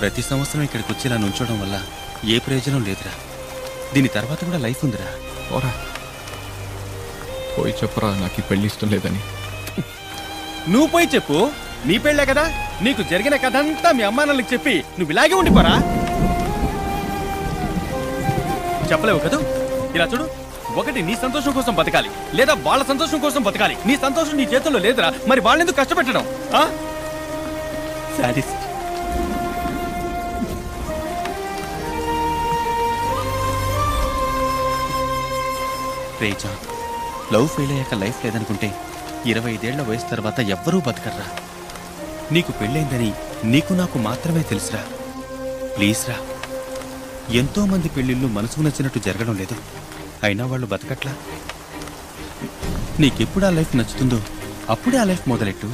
ప్రతి సంవత్సరం ఇక్కడికి వచ్చి ఇలా నుంచోవడం వల్ల ఏ ప్రయోజనం లేదురా. దీని తర్వాత కూడా లైఫ్ ఉందిరా. పోరా, పోయి చెప్పరా నాకు ఈ పెళ్లి ఇష్టం లేదని. నువ్వు పోయి చెప్పు, నీ పెళ్ళే కదా. నీకు జరిగిన కథ అంతా మీ అమ్మానాన్నకి చెప్పి నువ్వు ఇలాగే ఉండిపోరా. చెప్పలేవు కదా. ఇలా చూడు, ఒకటి నీ సంతోషం కోసం బతకాలి, లేదా వాళ్ళ సంతోషం కోసం బతకాలి. నీ సంతోషం నీ చేతుల్లో లేదురా, మరి వాళ్ళెందుకు కష్టపెట్టడం? రేజా, లవ్ ఫెయిల్ అయ్యాక లైఫ్ లేదనుకుంటే 25 ఏళ్ల వయసు తర్వాత ఎవ్వరూ బతకర్రా. నీకు పెళ్ళైందని నీకు నాకు మాత్రమే తెలుసురా. ప్లీజ్ రా. ఎంతో మంది పెళ్ళిళ్ళు మనసుకు నచ్చినట్టు జరగడం లేదు, అయినా వాళ్ళు బతకట్లా. నీకెప్పుడు ఆ లైఫ్ నచ్చుతుందో అప్పుడే ఆ లైఫ్ మొదలెట్టు.